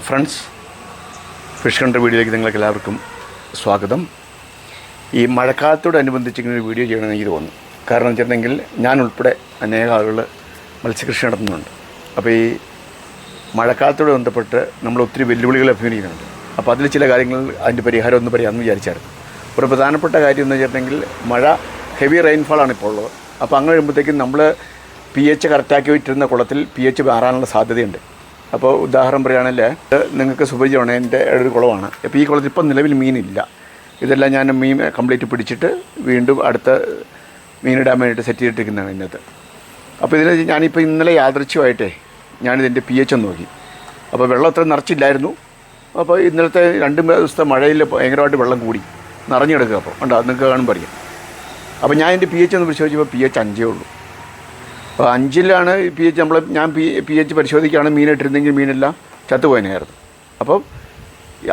Friends, fish contour വീഡിയോയിലേക്ക് നിങ്ങൾക്ക് എല്ലാവർക്കും സ്വാഗതം. ഈ മഴക്കാലത്തോടനുബന്ധിച്ച് ഇങ്ങനെ ഒരു വീഡിയോ ചെയ്യണമെന്ന് എനിക്ക് തോന്നുന്നു. കാരണം എന്ന് വെച്ചിട്ടുണ്ടെങ്കിൽ ഞാൻ ഉൾപ്പെടെ അനേക ആളുകൾ മത്സ്യകൃഷി നടത്തുന്നുണ്ട്. അപ്പോൾ ഈ മഴക്കാലത്തോട് ബന്ധപ്പെട്ട് നമ്മൾ ഒത്തിരി വെല്ലുവിളികൾ അഭിമുഖീകരിക്കുന്നുണ്ട്. അപ്പോൾ അതിൽ ചില കാര്യങ്ങൾ അതിൻ്റെ പരിഹാരം ഒന്ന് പറയാമെന്ന് വിചാരിച്ചായിരുന്നു. ഒരു പ്രധാനപ്പെട്ട കാര്യം എന്ന് വെച്ചിട്ടുണ്ടെങ്കിൽ മഴ ഹെവി റെയിൻഫാളാണ് ഇപ്പോൾ ഉള്ളത്. അപ്പോൾ അങ്ങനെ വരുമ്പോഴത്തേക്കും നമ്മൾ pH കറക്റ്റാക്കി വിട്ടിരുന്ന കുളത്തിൽ pH മാറാനുള്ള സാധ്യതയുണ്ട്. അപ്പോൾ ഉദാഹരണം പറയുകയാണെങ്കിൽ നിങ്ങൾക്ക് സുപരിചിതമാണ്, എൻ്റെ ഒരു കുളമാണ്. അപ്പോൾ ഈ കുളത്തിൽ ഇപ്പം നിലവിൽ മീനില്ല. ഇതെല്ലാം ഞാൻ മീൻ കംപ്ലീറ്റ് പിടിച്ചിട്ട് വീണ്ടും അടുത്ത മീനിടാൻ വേണ്ടിയിട്ട് സെറ്റ് ചെയ്തിട്ടിരിക്കുന്നതാണ് ഇന്നത്തെ. അപ്പോൾ ഇതിന് ഞാനിപ്പോൾ ഇന്നലെ യാദൃച്ഛികമായിട്ടേ ഞാനിതിൻ്റെ pH ഒന്ന് നോക്കി. അപ്പോൾ വെള്ളം അത്ര നിറച്ചില്ലായിരുന്നു. അപ്പോൾ ഇന്നലത്തെ 2 ദിവസത്തെ മഴയിൽ ഭയങ്കരമായിട്ട് വെള്ളം കൂടി നിറഞ്ഞെടുക്കുക. അപ്പോൾ ഉണ്ടോ, നിങ്ങൾക്ക് കാണുമ്പോൾ അറിയാം. അപ്പോൾ ഞാൻ എൻ്റെ pH ഒന്ന് പരിശോധിച്ചപ്പോൾ pH 5 ഉള്ളൂ. അപ്പോൾ 5-ലാണ് pH. ഞാൻ pH പരിശോധിക്കുകയാണ്, മീനിട്ടിരുന്നെങ്കിൽ മീനെല്ലാം ചത്തുപോയനായിരുന്നു. അപ്പം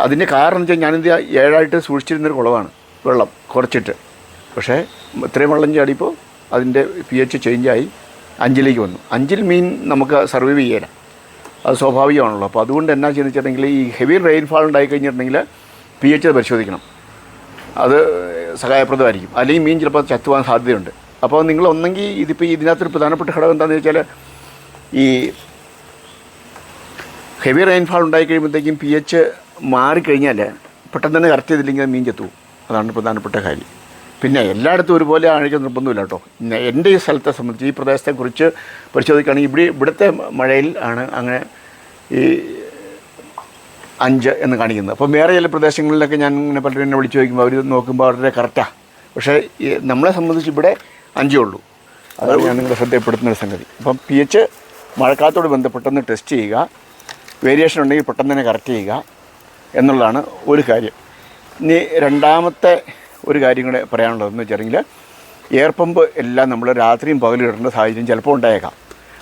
അതിൻ്റെ കാരണം എന്ന് വെച്ചാൽ ഞാനിത് 7 സൂക്ഷിച്ചിരുന്നൊരു കുളമാണ്, വെള്ളം കുറച്ചിട്ട്. പക്ഷേ ഇത്രയും വെള്ളം ചാടിയപ്പോൾ അതിൻ്റെ pH ചേഞ്ചായി 5-ലേക്ക് വന്നു. 5-ൽ മീൻ നമുക്ക് സർവൈവ് ചെയ്യാൻ അത് സ്വാഭാവികമാണല്ലോ. അപ്പോൾ അതുകൊണ്ട് എന്നാ ചെയ്യുന്നത് വെച്ചിട്ടുണ്ടെങ്കിൽ ഈ ഹെവി റെയിൻഫാൾ ഉണ്ടായി കഴിഞ്ഞിട്ടുണ്ടെങ്കിൽ pH പരിശോധിക്കണം. അത് സഹായപ്രദമായിരിക്കും. അല്ലെങ്കിൽ മീൻ ചിലപ്പോൾ ചത്തുപോകാൻ സാധ്യതയുണ്ട്. അപ്പോൾ നിങ്ങൾ ഒന്നെങ്കിൽ ഇതിപ്പോൾ ഇതിനകത്തൊരു പ്രധാനപ്പെട്ട ഘടകം എന്താണെന്ന് വെച്ചാൽ ഈ ഹെവി റെയിൻഫാൾ ഉണ്ടായി കഴിയുമ്പോഴത്തേക്കും pH മാറിക്കഴിഞ്ഞാൽ പെട്ടെന്ന് തന്നെ കറക്റ്റ് ചെയ്തില്ലെങ്കിൽ മീൻ ചത്തുപോകും. അതാണ് പ്രധാനപ്പെട്ട കാര്യം. പിന്നെ എല്ലായിടത്തും ഒരുപോലെ ആണെങ്കിൽ നിർബന്ധമില്ല കേട്ടോ. എൻ്റെ ഈ സ്ഥലത്തെ സംബന്ധിച്ച്, ഈ പ്രദേശത്തെക്കുറിച്ച് പരിശോധിക്കുകയാണെങ്കിൽ ഇവിടുത്തെ മഴയിൽ ആണ് അങ്ങനെ ഈ 5 എന്ന് കാണിക്കുന്നത്. അപ്പോൾ വേറെ ചില പ്രദേശങ്ങളിലൊക്കെ ഞാൻ ഇങ്ങനെ പലരും എന്നെ വിളിച്ച് ചോദിക്കുമ്പോൾ അവർ നോക്കുമ്പോൾ വളരെ കറക്റ്റാണ്. പക്ഷേ നമ്മളെ സംബന്ധിച്ച് ഇവിടെ 5 ഉള്ളൂ. അതാണ് ഞാൻ നിങ്ങളെ ശ്രദ്ധപ്പെടുത്തുന്നൊരു സംഗതി. അപ്പം pH മഴക്കാലത്തോട് ബന്ധപ്പെട്ടൊന്ന് ടെസ്റ്റ് ചെയ്യുക. വേരിയേഷൻ ഉണ്ടെങ്കിൽ പെട്ടെന്ന് തന്നെ കറക്റ്റ് ചെയ്യുക എന്നുള്ളതാണ് ഒരു കാര്യം. ഇനി രണ്ടാമത്തെ ഒരു കാര്യം കൂടെ പറയാനുള്ളതെന്ന് വെച്ചിട്ടുണ്ടെങ്കിൽ എയർ പമ്പ് എല്ലാം നമ്മൾ രാത്രിയും പകലും ഇടേണ്ട സാഹചര്യം ചിലപ്പോൾ ഉണ്ടായേക്കാം.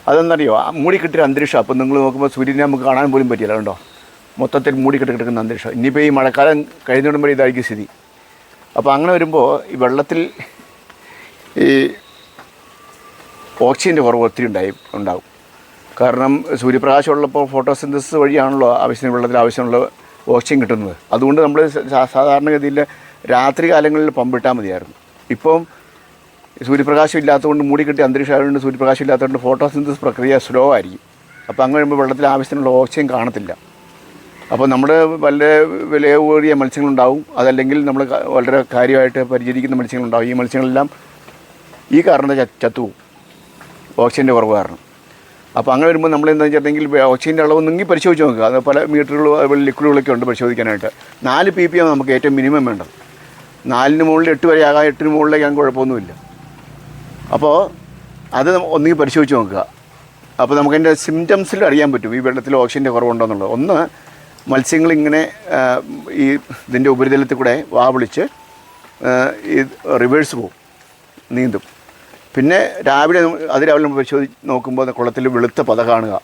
അതെന്നറിയോ, മൂടിക്കെട്ടിയ അന്തരീക്ഷം. അപ്പം നിങ്ങൾ നോക്കുമ്പോൾ സൂര്യനെ നമുക്ക് കാണാൻ പോലും പറ്റില്ല. കണ്ടോ, മൊത്തത്തിൽ മൂടിക്കെട്ടി കിടക്കുന്ന അന്തരീക്ഷം. ഇനിയിപ്പോൾ ഈ മഴക്കാലം കഴിഞ്ഞിടുമ്പോൾ ഇതായിരിക്കും സ്ഥിതി. അപ്പോൾ അങ്ങനെ വരുമ്പോൾ ഈ വെള്ളത്തിൽ ഈ ഓക്സിജൻ്റെ കുറവ് ഒത്തിരി ഉണ്ടാവും. കാരണം സൂര്യപ്രകാശം ഉള്ളപ്പോൾ ഫോട്ടോസിന്തസിസ് വഴിയാണല്ലോ ആവശ്യത്തിന് വെള്ളത്തിൽ ആവശ്യമുള്ള ഓക്സിജൻ കിട്ടുന്നത്. അതുകൊണ്ട് നമ്മൾ സാധാരണഗതിയിൽ രാത്രി കാലങ്ങളിൽ പമ്പിട്ടാൽ മതിയായിരുന്നു. ഇപ്പം സൂര്യപ്രകാശം ഇല്ലാത്തതുകൊണ്ട് മൂടിക്കെട്ടി അന്തരീക്ഷം ആയതുകൊണ്ട് സൂര്യപ്രകാശം ഇല്ലാത്തതുകൊണ്ട് ഫോട്ടോസിന്തസിസ് പ്രക്രിയ സ്ലോ ആയിരിക്കും. അപ്പോൾ അങ്ങനെ വരുമ്പോൾ വെള്ളത്തിൽ ആവശ്യത്തിനുള്ള ഓക്സിജൻ കാണത്തില്ല. അപ്പോൾ നമ്മുടെ വളരെ വില കൂടിയ മത്സ്യങ്ങളുണ്ടാവും, അതല്ലെങ്കിൽ നമ്മൾ വളരെ കാര്യമായിട്ട് പരിചരിക്കുന്ന മത്സ്യങ്ങളുണ്ടാവും. ഈ മത്സ്യങ്ങളെല്ലാം ഈ കാരണം ചത്തുപോകും, ഓക്സിജൻ്റെ കുറവ് കാരണം. അപ്പോൾ അങ്ങനെ വരുമ്പോൾ നമ്മൾ എന്താണെന്ന് വെച്ചിട്ടുണ്ടെങ്കിൽ ഓക്സിജൻ്റെ അളവ് നിങ്ങൾ പരിശോധിച്ച് നോക്കുക. അത് പല മീറ്ററുകൾ ലിക്വിഡുകളൊക്കെ ഉണ്ട് പരിശോധിക്കാനായിട്ട്. 4 ppm നമുക്ക് ഏറ്റവും മിനിമം വേണ്ടത്. 4-ന് മുകളിൽ 8 വരെ ആകാം, 8-ന് മുകളിലേക്കാകും കുഴപ്പമൊന്നുമില്ല. അപ്പോൾ അത് ഒന്നുകിൽ പരിശോധിച്ച് നോക്കുക. അപ്പോൾ നമുക്കതിൻ്റെ സിംറ്റംസിൽ അറിയാൻ പറ്റും ഈ വെള്ളത്തിൽ ഓക്സിജൻ്റെ കുറവുണ്ടോയെന്നുള്ളത്. ഒന്ന്, മത്സ്യങ്ങളിങ്ങനെ ഈ ഇതിൻ്റെ ഉപരിതലത്തിൽ കൂടെ വാ വിളിച്ച് ഈ റിവേഴ്സ് പോകും, നീന്തും. പിന്നെ രാവിലെ അതിരാവിലെ പരിശോധിച്ച് നോക്കുമ്പോൾ കുളത്തിൽ വെളുത്ത പത കാണുക.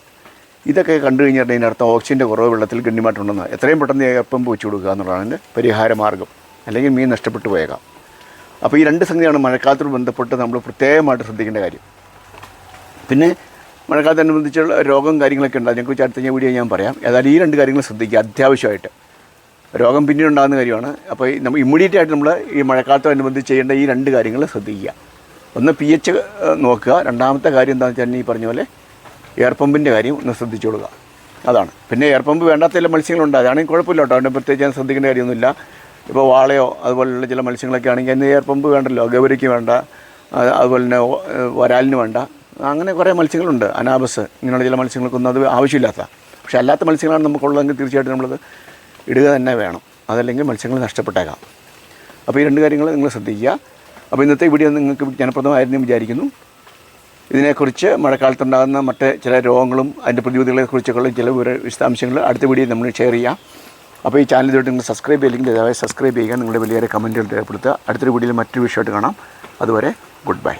ഇതൊക്കെ കണ്ടു കഴിഞ്ഞിട്ടുണ്ടെങ്കിൽ അതിനർത്ഥം ഓക്സിജൻ്റെ കുറവ് വെള്ളത്തിൽ ഗണ്യമായിട്ടുണ്ടെന്ന്. എത്രയും പെട്ടെന്ന് എയർ പമ്പ് വെച്ച് കൊടുക്കുക എന്നുള്ളതാണ് അതിൻ്റെ പരിഹാര മാർഗ്ഗം. അല്ലെങ്കിൽ മീൻ നഷ്ടപ്പെട്ടു പോയേക്കാം. അപ്പോൾ ഈ 2 സംഗതിയാണ് മഴക്കാലത്തോട് ബന്ധപ്പെട്ട് നമ്മൾ പ്രത്യേകമായിട്ട് ശ്രദ്ധിക്കേണ്ട കാര്യം. പിന്നെ മഴക്കാലത്തനുബന്ധിച്ചുള്ള രോഗം കാര്യങ്ങളൊക്കെ ഉണ്ട്. അതിനെക്കുറിച്ച് അടുത്ത വീഡിയോ ഞാൻ പറയാം. ഏതായാലും ഈ 2 കാര്യങ്ങൾ ശ്രദ്ധിക്കുക അത്യാവശ്യമായിട്ട്. രോഗം പിന്നീട് ഉണ്ടാകുന്ന കാര്യമാണ്. അപ്പോൾ നമ്മൾ ഇമ്മീഡിയറ്റ് ആയിട്ട് നമ്മൾ ഈ മഴക്കാലത്തോടനുബന്ധിച്ച് ചെയ്യേണ്ട ഈ 2 കാര്യങ്ങൾ ശ്രദ്ധിക്കുക. ഒന്ന് pH നോക്കുക. രണ്ടാമത്തെ കാര്യം എന്താണെന്ന് വെച്ചാൽ ഈ പറഞ്ഞ പോലെ എയർ പമ്പിൻ്റെ കാര്യം ഒന്ന് ശ്രദ്ധിച്ചു കൊടുക്കുക. അതാണ്. പിന്നെ എയർ പമ്പ് വേണ്ടാത്ത ചില മത്സ്യങ്ങളുണ്ട്, അതാണെങ്കിൽ കുഴപ്പമില്ല കേട്ടോ. അതിൻ്റെ പ്രത്യേകിച്ച് ഞാൻ ശ്രദ്ധിക്കേണ്ട കാര്യമൊന്നുമില്ല. ഇപ്പോൾ വാളയോ അതുപോലുള്ള ചില മത്സ്യങ്ങളൊക്കെ ആണെങ്കിൽ അതിന് എയർ പമ്പ് വേണ്ടല്ലോ. ഗൗരിക്ക് വേണ്ട, അതുപോലെ തന്നെ വരാലിന് വേണ്ട. അങ്ങനെ കുറേ മത്സ്യങ്ങളുണ്ട്, അനാബസ്, ഇങ്ങനെയുള്ള ചില മത്സ്യങ്ങൾക്കൊന്നും അത് ആവശ്യമില്ലാത്ത. പക്ഷേ അല്ലാത്ത മത്സ്യങ്ങളാണ് നമുക്കുള്ളതെങ്കിൽ തീർച്ചയായിട്ടും നമ്മളത് ഇടുക തന്നെ വേണം. അതല്ലെങ്കിൽ മത്സ്യങ്ങൾ നഷ്ടപ്പെട്ടേക്കാം. അപ്പോൾ ഈ 2 കാര്യങ്ങൾ നിങ്ങൾ ശ്രദ്ധിക്കുക. അപ്പോൾ ഇന്നത്തെ വീഡിയോ നിങ്ങൾക്ക് ജനപ്രദമായിരുന്നു വിചാരിക്കുന്നു. ഇതിനെക്കുറിച്ച് മഴക്കാലത്തുണ്ടാകുന്ന മറ്റ് ചില രോഗങ്ങളും അതിൻ്റെ പ്രതിവിധികളെക്കുറിച്ചൊക്കെയുള്ള ചില വിശദാംശങ്ങൾ അടുത്ത വീഡിയോ നമ്മൾ ഷെയർ ചെയ്യാം. അപ്പോൾ ഈ ചാനൽ ഇതുമായിട്ട് നിങ്ങൾ സബ്സ്ക്രൈബ് ചെയ്യില്ലെങ്കിൽ ദയവായി സബ്സ്ക്രൈബ് ചെയ്യുക. നിങ്ങളുടെ വലിയ കമൻറ്റുകൾ രേഖപ്പെടുത്തുക. അടുത്തൊരു വീഡിയോയിൽ മറ്റൊരു വിഷയമായിട്ട് കാണാം. അതുവരെ ഗുഡ് ബൈ.